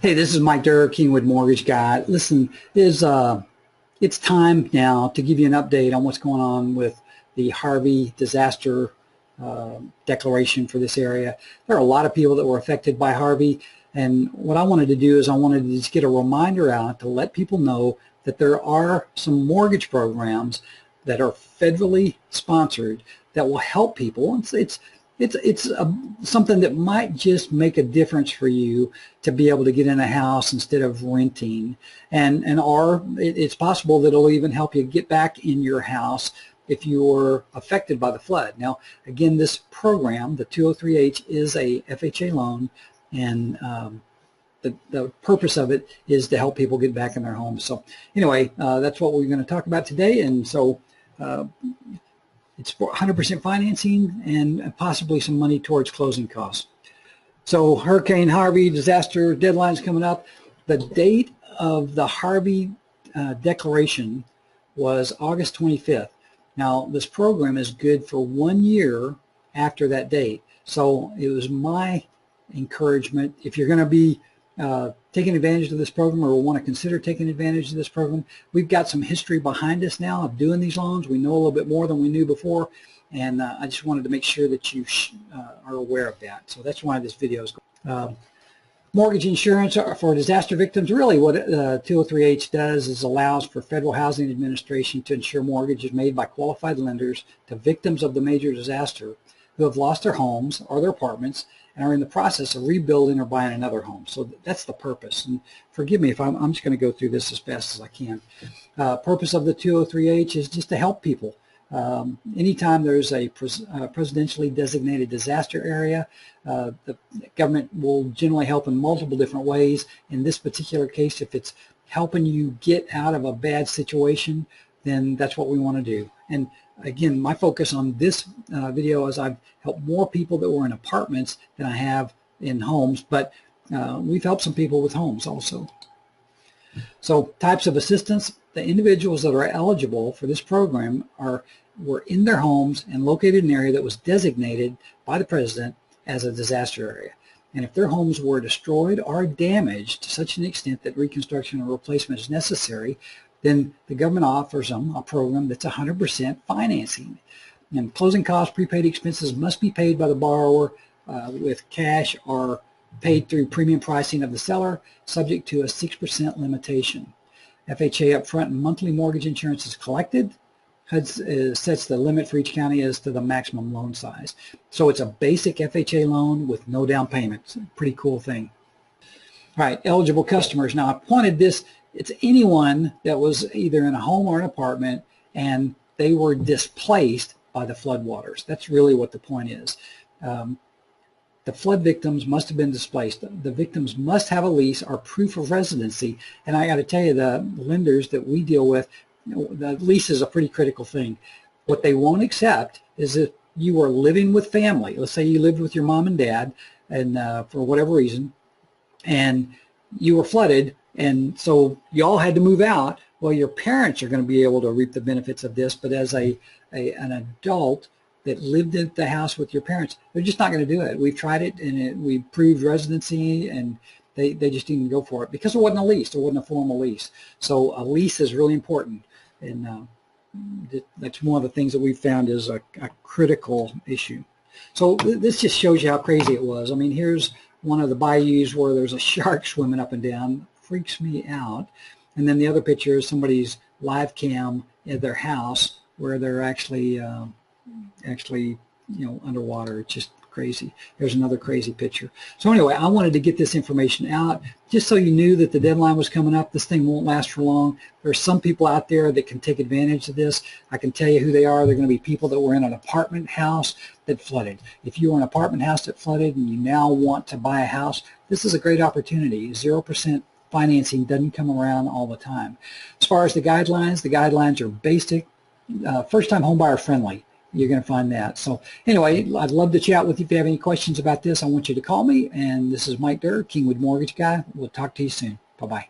Hey, this is Mike Durr, Kingwood Mortgage Guy. Listen, it's time now to give you an update on what's going on with the Harvey disaster declaration for this area. There are a lot of people that were affected by Harvey, and what I wanted to do is I wanted to just get a reminder out to let people know that there are some mortgage programs that are federally sponsored that will help people. It's something that might just make a difference for you to be able to get in a house instead of renting, or it's possible that it'll even help you get back in your house if you're affected by the flood. Now, again, this program, the 203H, is a FHA loan, and the purpose of it is to help people get back in their homes. So anyway, that's what we're going to talk about today, and so it's 100% financing and possibly some money towards closing costs. So Hurricane Harvey disaster deadline's coming up. The date of the Harvey declaration was August 25th. Now, this program is good for 1 year after that date. So it was my encouragement, if you're going to be taking advantage of this program or want to consider taking advantage of this program, we've got some history behind us now of doing these loans. We know a little bit more than we knew before, and I just wanted to make sure that you are aware of that. So that's why this video is going. Mortgage insurance for disaster victims, really what 203H does is allows for Federal Housing Administration to insure mortgages made by qualified lenders to victims of the major disaster who have lost their homes or their apartments and are in the process of rebuilding or buying another home. So that's the purpose. And forgive me if I'm just going to go through this as fast as I can. Purpose of the 203H is just to help people. Anytime there's a presidentially designated disaster area, the government will generally help in multiple different ways. In this particular case, if it's helping you get out of a bad situation, then that's what we want to do. And again, my focus on this video is I've helped more people that were in apartments than I have in homes, but we've helped some people with homes also. So types of assistance: the individuals that are eligible for this program were in their homes and located in an area that was designated by the president as a disaster area. And if their homes were destroyed or damaged to such an extent that reconstruction or replacement is necessary, then the government offers them a program that's 100% financing. And closing costs, prepaid expenses must be paid by the borrower with cash or paid through premium pricing of the seller, subject to a 6% limitation. FHA upfront and monthly mortgage insurance is collected. HUD sets the limit for each county as to the maximum loan size. So it's a basic FHA loan with no down payment. It's a pretty cool thing. All right, eligible customers. Now, I pointed this. It's anyone that was either in a home or an apartment and they were displaced by the floodwaters. That's really what the point is. The flood victims must have been displaced. The victims must have a lease or proof of residency. And I got to tell you, the lenders that we deal with, the lease is a pretty critical thing. What they won't accept is if you are living with family. Let's say you lived with your mom and dad, and for whatever reason, and you were flooded, and so you all had to move out. Well, your parents are going to be able to reap the benefits of this, but as an adult that lived in the house with your parents, they're just not going to do it. We've tried it, and we proved residency, and they just didn't go for it because it wasn't a lease. There wasn't a formal lease. So a lease is really important, and that's one of the things that we've found is a critical issue. So this just shows you how crazy it was. I mean, here's one of the bayous where there's a shark swimming up and down. Freaks me out. And then the other picture is somebody's live cam at their house where they're actually underwater. It's just crazy. There's another crazy picture. So anyway, I wanted to get this information out just so you knew that the deadline was coming up. This thing won't last for long. There's some people out there that can take advantage of this. I can tell you who they are. They're going to be people that were in an apartment house that flooded. If you were in an apartment house that flooded and you now want to buy a house, this is a great opportunity. 0% financing doesn't come around all the time. As far as the guidelines are basic, first-time homebuyer friendly. You're going to find that. So anyway, I'd love to chat with you. If you have any questions about this, I want you to call me. And this is Mike Durr, Kingwood Mortgage Guy. We'll talk to you soon. Bye-bye.